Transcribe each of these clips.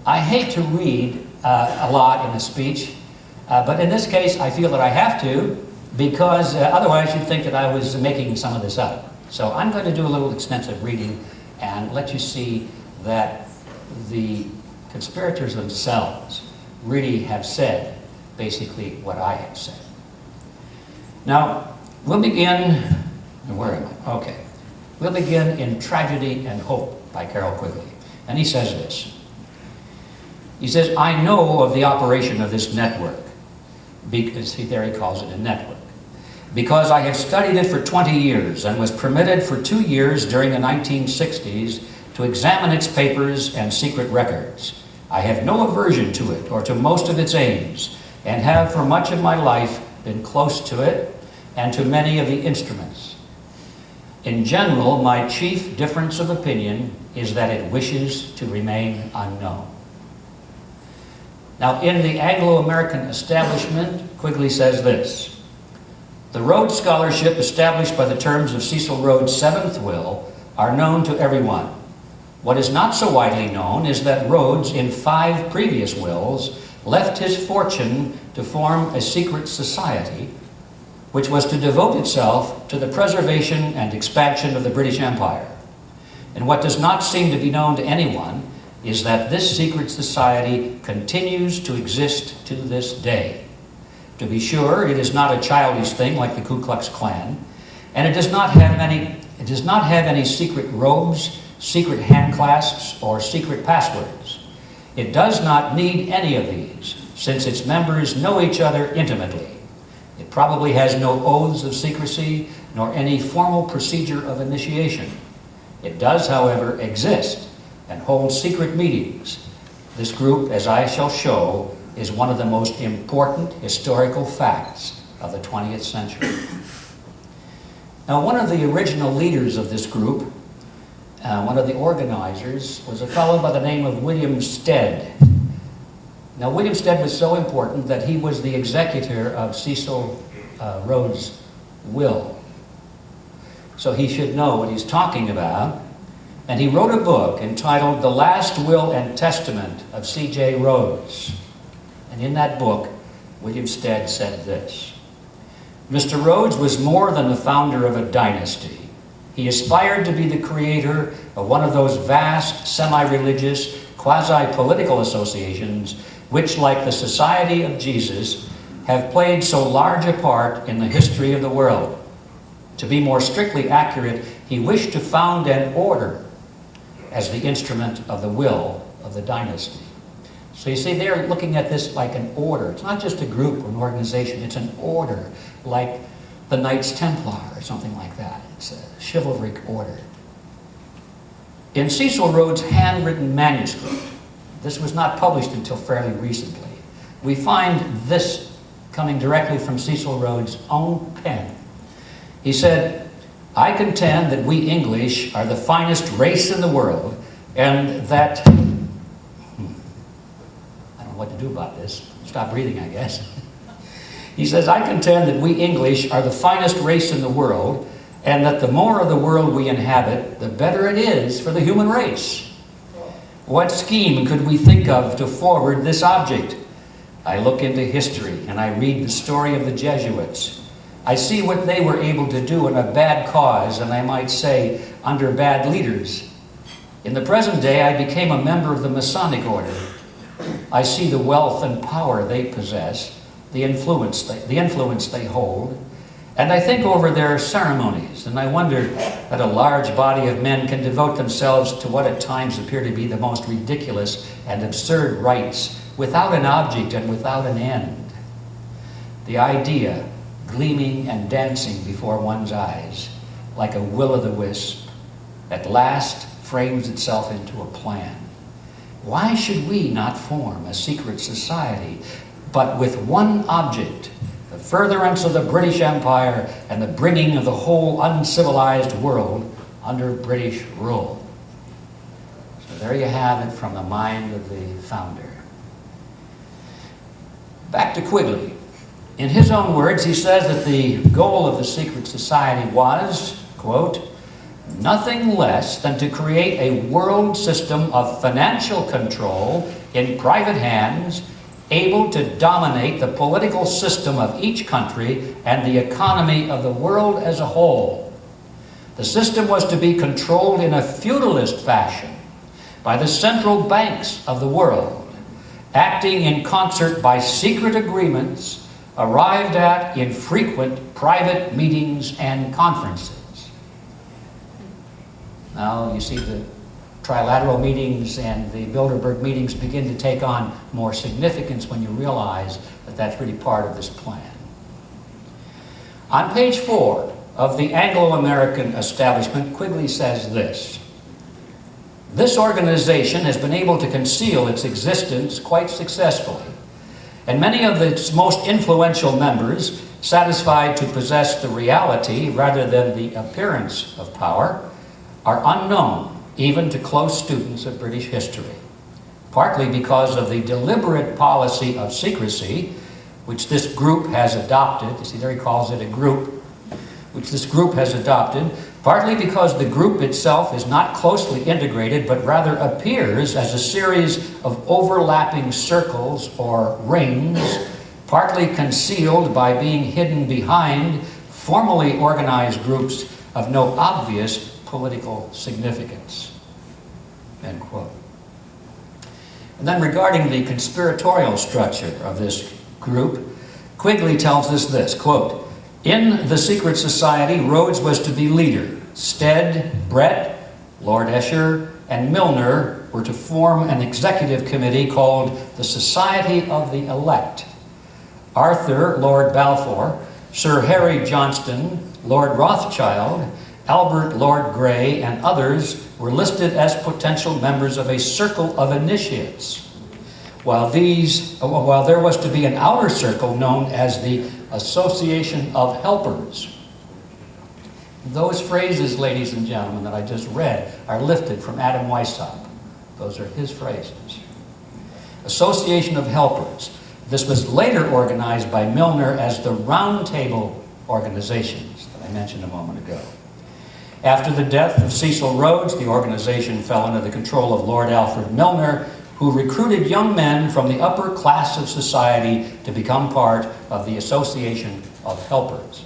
I hate to read a lot in a speech, but in this case I feel that I have to, because otherwise you'd think that I was making some of this up. So I'm going to do a little extensive reading and let you see that the conspirators themselves really have said basically what I have said. Now, we'll begin, where am I? Okay. We'll begin in Tragedy and Hope by Carroll Quigley. And he says this. He says, I know of the operation of this network, because there he calls it a network, because I have studied it for 20 years and was permitted for 2 years during the 1960s to examine its papers and secret records. I have no aversion to it or to most of its aims, and have for much of my life been close to it and to many of the instruments. In general, my chief difference of opinion is that it wishes to remain unknown. Now, in the Anglo-American establishment, Quigley says this: the Rhodes Scholarship established by the terms of Cecil Rhodes' seventh will are known to everyone. What is not so widely known is that Rhodes, in 5 previous wills, left his fortune to form a secret society which was to devote itself to the preservation and expansion of the British Empire. And what does not seem to be known to anyone is that this secret society continues to exist to this day. To be sure, it is not a childish thing like the Ku Klux Klan, and it does not have any secret robes, secret hand clasps, or secret passwords. It does not need any of these, since its members know each other intimately. It probably has no oaths of secrecy, nor any formal procedure of initiation. It does, however, exist and hold secret meetings. This group, as I shall show, is one of the most important historical facts of the 20th century. Now, one of the original leaders of this group, one of the organizers, was a fellow by the name of William Stead. Now, William Stead was so important that he was the executor of Cecil Rhodes' will. So he should know what he's talking about. And he wrote a book entitled The Last Will and Testament of C.J. Rhodes. And in that book, William Stead said this: Mr. Rhodes was more than the founder of a dynasty. He aspired to be the creator of one of those vast, semi-religious, quasi-political associations which, like the Society of Jesus, have played so large a part in the history of the world. To be more strictly accurate, he wished to found an order as the instrument of the will of the dynasty. So you see, they're looking at this like an order. It's not just a group or an organization, it's an order, like the Knights Templar or something like that. It's a chivalric order. In Cecil Rhodes' handwritten manuscript, this was not published until fairly recently, we find this coming directly from Cecil Rhodes' own pen. He said, I contend that we English are the finest race in the world, and that, I don't know what to do about this. Stop breathing, I guess. He says, I contend that we English are the finest race in the world, and that the more of the world we inhabit, the better it is for the human race. What scheme could we think of to forward this object? I look into history, and I read the story of the Jesuits. I see what they were able to do in a bad cause, and I might say, under bad leaders. In the present day, I became a member of the Masonic order. I see the wealth and power they possess, the influence they hold, and I think over their ceremonies, and I wonder that a large body of men can devote themselves to what at times appear to be the most ridiculous and absurd rites, without an object and without an end. The idea, gleaming and dancing before one's eyes, like a will-o'-the-wisp, at last frames itself into a plan. Why should we not form a secret society, but with one object, the furtherance of the British Empire and the bringing of the whole uncivilized world under British rule? So there you have it from the mind of the founder. Back to Quigley. In his own words, he says that the goal of the secret society was, quote, nothing less than to create a world system of financial control in private hands, able to dominate the political system of each country and the economy of the world as a whole. The system was to be controlled in a feudalist fashion by the central banks of the world, acting in concert by secret agreements arrived at in frequent private meetings and conferences. Now you see the trilateral meetings and the Bilderberg meetings begin to take on more significance when you realize that that's really part of this plan. On page 4 of the Anglo-American Establishment, Quigley says this: "This organization has been able to conceal its existence quite successfully, and many of its most influential members, satisfied to possess the reality rather than the appearance of power, are unknown even to close students of British history, partly because of the deliberate policy of secrecy which this group has adopted." You see there he calls it a group, which this group has adopted, partly because the group itself is not closely integrated, but rather appears as a series of overlapping circles or rings, partly concealed by being hidden behind formally organized groups of no obvious political significance. End quote. And then regarding the conspiratorial structure of this group, Quigley tells us this, quote, "In the secret society, Rhodes was to be leader. Stead, Brett, Lord Esher, and Milner were to form an executive committee called the Society of the Elect. Arthur, Lord Balfour, Sir Harry Johnston, Lord Rothschild, Albert Lord Grey, and others were listed as potential members of a circle of initiates, while there was to be an outer circle known as the Association of Helpers." Those phrases, ladies and gentlemen, that I just read are lifted from Adam Weishaupt. Those are his phrases. Association of Helpers. This was later organized by Milner as the Round Table organizations that I mentioned a moment ago. After the death of Cecil Rhodes, the organization fell under the control of Lord Alfred Milner, who recruited young men from the upper class of society to become part of the Association of Helpers,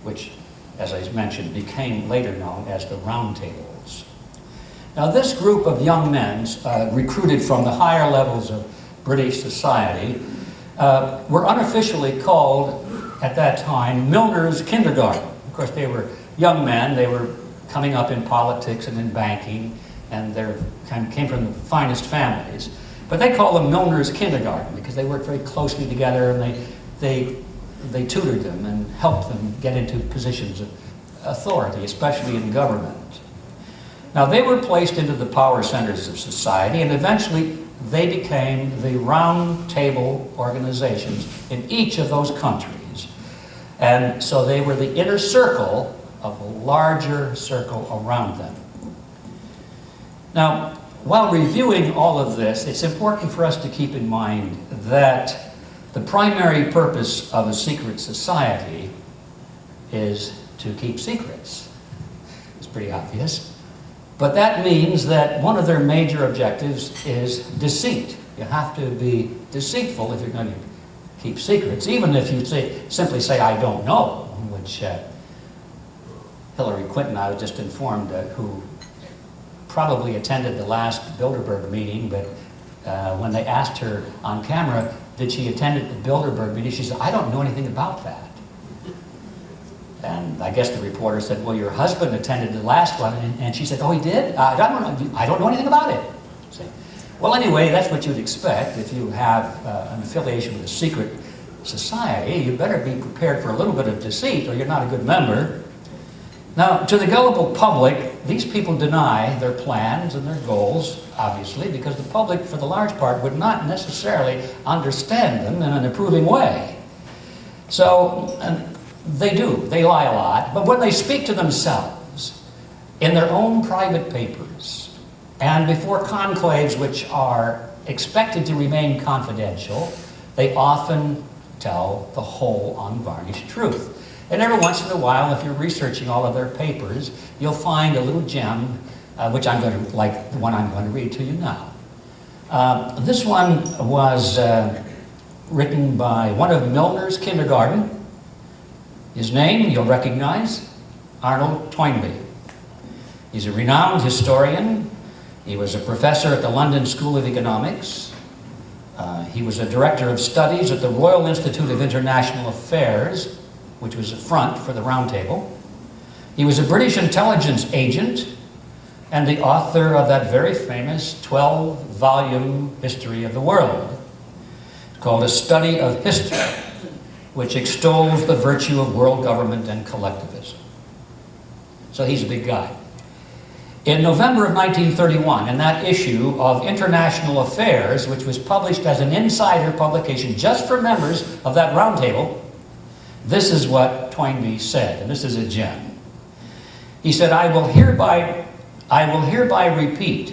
which, as I mentioned, became later known as the Round Tables. Now, this group of young men, recruited from the higher levels of British society, were unofficially called, at that time, Milner's Kindergarten. Of course, they were young men. They were coming up in politics and in banking, and they came from the finest families. But they call them Milner's Kindergarten because they worked very closely together, and they tutored them and helped them get into positions of authority, especially in government. Now, they were placed into the power centers of society, and eventually they became the Round Table organizations in each of those countries. And so they were the inner circle of a larger circle around them. Now, while reviewing all of this, it's important for us to keep in mind that the primary purpose of a secret society is to keep secrets. It's pretty obvious. But that means that one of their major objectives is deceit. You have to be deceitful if you're going to keep secrets, even if you simply say, "I don't know," which Hillary Clinton, I was just informed, who probably attended the last Bilderberg meeting, but when they asked her on camera, did she attend the Bilderberg meeting, she said, "I don't know anything about that." And I guess the reporter said, "Well, your husband attended the last one," and she said, "Oh, he did? I don't know anything about it." See? Well, anyway, that's what you'd expect. If you have an affiliation with a secret society, you better be prepared for a little bit of deceit, or you're not a good member. Now, to the gullible public, these people deny their plans and their goals, obviously, because the public, for the large part, would not necessarily understand them in an approving way. So, they lie a lot, but when they speak to themselves in their own private papers and before conclaves which are expected to remain confidential, they often tell the whole unvarnished truth. And every once in a while, if you're researching all of their papers, you'll find a little gem, which I'm going to, like the one I'm going to read to you now. This one was written by one of Milner's kindergarten. His name, you'll recognize, Arnold Toynbee. He's a renowned historian. He was a professor at the London School of Economics. He was a director of studies at the Royal Institute of International Affairs, which was a front for the Round Table. He was a British intelligence agent and the author of that very famous 12-volume history of the world, called A Study of History, which extols the virtue of world government and collectivism. So he's a big guy. In November of 1931, in that issue of International Affairs, which was published as an insider publication just for members of that round table, this is what Toynbee said, and this is a gem. He said, I will hereby repeat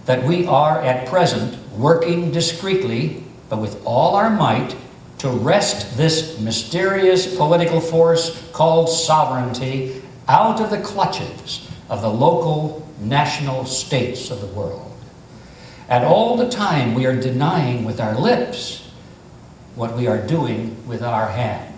that we are at present working discreetly, but with all our might, to wrest this mysterious political force called sovereignty out of the clutches of the local national states of the world. And all the time we are denying with our lips what we are doing with our hands.